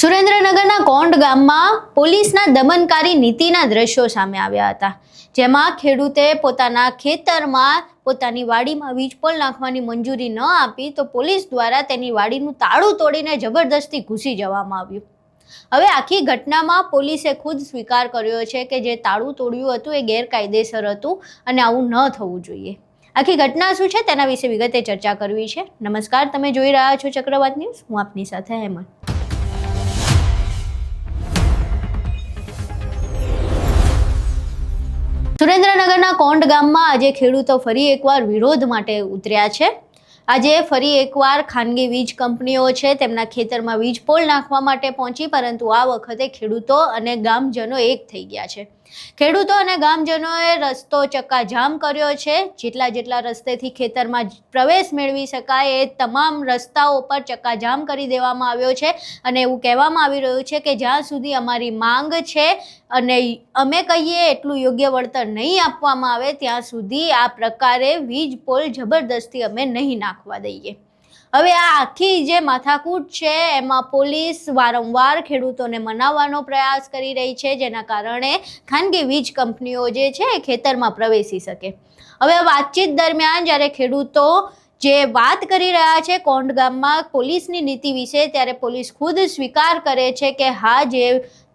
સુરેન્દ્રનગરના કોંડ ગામમાં પોલીસના દમનકારી નીતિના દ્રશ્યો સામે આવ્યા હતા, જેમાં ખેડૂતે પોતાના ખેતરમાં પોતાની વાડીમાં વીજપોલ નાખવાની મંજૂરી ન આપી તો પોલીસ દ્વારા તેની વાડીનું તાળું તોડીને જબરદસ્તી ઘૂસી જવામાં આવ્યું। હવે આખી ઘટનામાં પોલીસે ખુદ સ્વીકાર કર્યો છે કે જે તાળું તોડ્યું હતું એ ગેરકાયદેસર હતું અને આવું ન થવું જોઈએ। આખી ઘટના શું છે તેના વિશે વિગતે ચર્ચા કરવી છે। નમસ્કાર, તમે જોઈ રહ્યા છો ચક્રવાત ન્યૂઝ, હું આપની સાથે હેમંત। સુરેન્દ્રનગરના કોંડ ગામમાં આજે ખેડૂતો ફરી એકવાર વિરોધ માટે ઉતર્યા છે। આજે ફરી એકવાર ખાનગી વીજ કંપનીઓ છે તેમના ખેતરમાં વીજ પોલ નાખવા માટે પહોંચી, પરંતુ આ વખતે ખેડૂતો અને ગામજનો એક થઈ ગયા છે। ખેડૂતો અને ગામજનોએ રસ્તો ચક્કાજામ કર્યો છે। જેટલા રસ્તેથી ખેતરમાં પ્રવેશ મેળવી શકાય એ તમામ રસ્તાઓ પર ચક્કાજામ કરી દેવામાં આવ્યો છે અને એવું કહેવામાં આવી રહ્યું છે કે જ્યાં સુધી અમારી માંગ છે અને અમે કહીએ એટલું યોગ્ય વળતર નહીં આપવામાં આવે ત્યાં સુધી આ પ્રકારે વીજ પોલ જબરદસ્તી અમે નહીં નાખવા દઈએ। હવે આ આખી જે માથાકૂટ છે એમાં પોલીસ વારંવાર ખેડૂતોને મનાવવાનો પ્રયાસ કરી રહી છે, જેના કારણે ખાનગી વીજ કંપનીઓ જે છે એ ખેતરમાં પ્રવેશી શકે। હવે વાતચીત દરમિયાન જ્યારે ખેડૂતો જે વાત કરી રહ્યા છે કોંડ ગામમાં પોલીસની નીતિ વિશે, ત્યારે પોલીસ ખુદ સ્વીકાર કરે છે કે હા, જે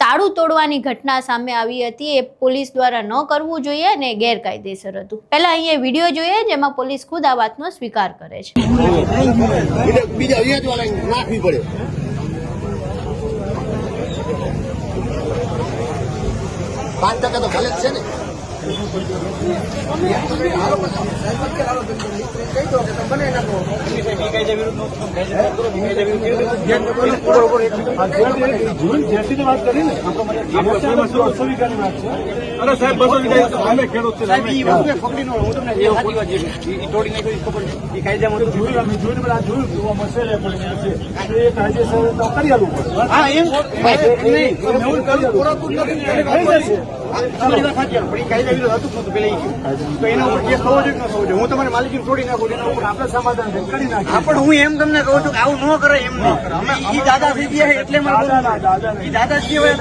તાળું તોડવાની ઘટના સામે આવી હતી એ પોલીસ દ્વારા ન કરવું જોઈએ અને ગેરકાયદેસર હતું। પહેલા અહીંયા વિડીયો જોઈએ જેમાં પોલીસ ખુદ આ વાતનો સ્વીકાર કરે છે। હું તમારી માલિકી તોડી નાખું આપણે સમાધાન કરી નાખીએ, પણ હું એમ તમને કહું છું કે આવું ન કરે, એમ નહીં। દાદા થઈ ગયા એટલે દાદા જ કહેવાય,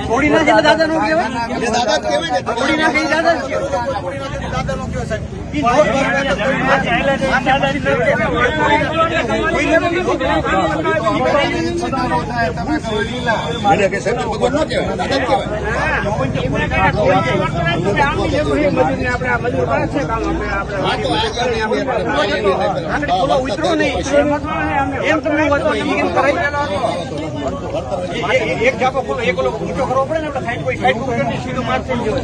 તોડી નાખે એટલે દાદા નો કહેવાય, દાદા જ કહેવાય, તોડી નાખે દાદા જ કહેવાય, દાદા નો કહેવાય એક જાપો ખોલો, એક ઊંચો કરવો પડે ને, આપણે સાઈડ સીધો માર થઈ ગયો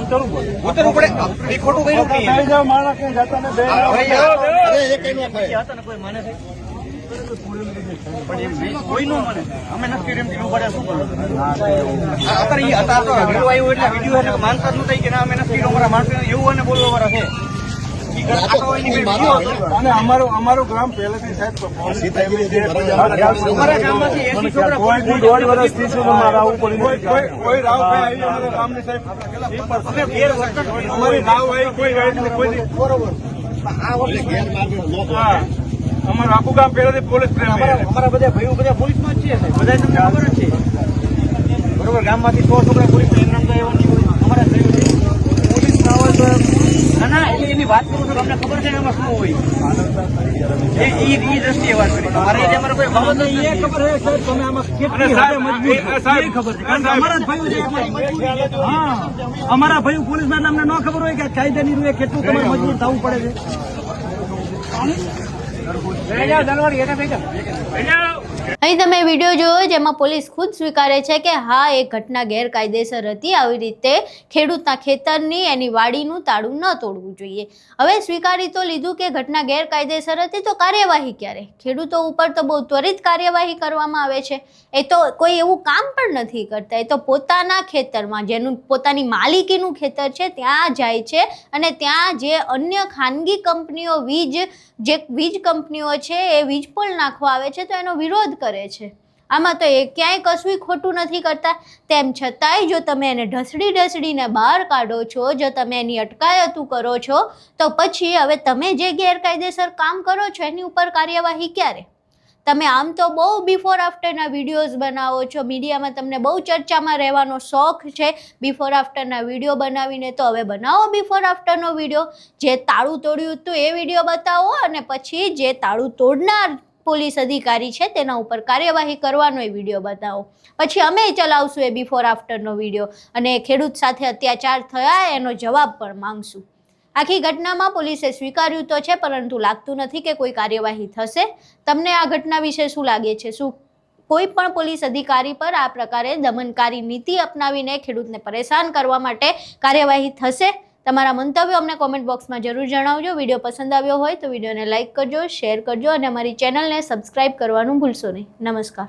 ઉતરવું પડે, એ ખોટું કર્યું કોઈ નો મને અમે નથી એમ કીધું પડે શું વિડીયો માનતા જ નથી કે ના અમે નથી અમારા માણસો એવું અને બોલવા વાળા છે। અને અમારું ગ્રામ પહેલેથી અમારા ગામમાંથી 80 છોકરા કોઈ રાવ ગામની સાહેબ અમારી રાવ કોઈ બરોબર અમારું આખું ગામ પહેલાથી પોલીસ અમારા બધા ભાઈઓ બધા પોલીસમાં જ છે, બધા તમને ખબર જ છે બરોબર। ગામમાંથી 100 છોકરા પોલીસ એમ નામ એવો નહીં હોય અમારા પોલીસ ના હોય તો ના એટલે એની વાત કરું છું, તમને ખબર છે એમાં શું હોય એ દ્રષ્ટિએ વાત કરી મારે અમારે કોઈ બાબત એ ખબર છે સાહેબ, તમે આમાં કેટલી ખબર છે કારણ કે અમારા જ ભાઈઓ છે। હા, અમારા ભાઈઓ પોલીસમાં તમને ન ખબર હોય કે કાયદાની રૂએ કેટલું તમારે મજબૂર થવું પડે છે। અહીં તમે વિડીયો જોયો જેમાં પોલીસ ખુદ સ્વીકારે છે કે હા, એ ઘટના ગેરકાયદેસર હતી, આવી રીતે ખેડૂતના ખેતરની એની વાડીનું તાળું ન તોડવું જોઈએ। હવે સ્વીકારી તો લીધું કે ઘટના ગેરકાયદેસર હતી, તો કાર્યવાહી ક્યારે? ખેડૂતો ઉપર તો બહુ ત્વરિત કાર્યવાહી કરવામાં આવે છે। એ તો કોઈ એવું કામ પણ નથી કરતા, એ તો પોતાના ખેતરમાં જેનું પોતાની માલિકીનું ખેતર છે ત્યાં જાય છે અને ત્યાં જે અન્ય ખાનગી કંપનીઓ વીજ કંપનીઓ છે એ વીજ પોલ નાખવા આવે છે તો એનો વિરોધ કરે છે। આમાં તો એ ક્યાંય કશું ખોટું નથી કરતા, તેમ છતાંય જો તમે એને ઢસડીને બહાર કાઢો છો, જો તમે એની અટકાયતું કરો છો, તો પછી હવે તમે જે ગેરકાયદેસર કામ કરો છો એની ઉપર કાર્યવાહી ક્યારે? તમે આમ તો બહુ બિફોર આફ્ટરના વિડીયોઝ બનાવો છો, મીડિયામાં તમને બહુ ચર્ચામાં રહેવાનો શોખ છે બિફોર આફ્ટરના વિડીયો બનાવીને, તો હવે બનાવો બિફોર આફ્ટરનો વિડીયો. જે તાળું તોડ્યું હતું એ વિડીયો બતાવો, અને પછી જે તાળું તોડનાર પોલીસ અધિકારી છે તેના ઉપર કાર્યવાહી કરવાનો એ વિડીયો બતાવો. પછી અમે ચલાવશું એ બિફોર આફ્ટરનો વિડીયો, અને ખેડૂત સાથે અત્યાચાર થયા એનો જવાબ પણ માંગશું. આખી ઘટનામાં પોલીસે સ્વીકાર્યું તો છે, પરંતુ લાગતું નથી કે કોઈ કાર્યવાહી થશે. તમને આ ઘટના વિશે શું લાગે છે? શું કોઈ પણ પોલીસ અધિકારી પર આ પ્રકારે દમનકારી નીતિ અપનાવીને ખેડૂતને પરેશાન કરવા માટે કાર્યવાહી થશે? તમારા મંતવ્યો અમને કોમેન્ટ બોક્સમાં જરૂર જણાવજો. વિડીયો પસંદ આવ્યો હોય તો વિડીયોને લાઇક કરજો, શેર કરજો, અને અમારી ચેનલને સબસ્ક્રાઇબ કરવાનું ભૂલશો નહીં. નમસ્કાર.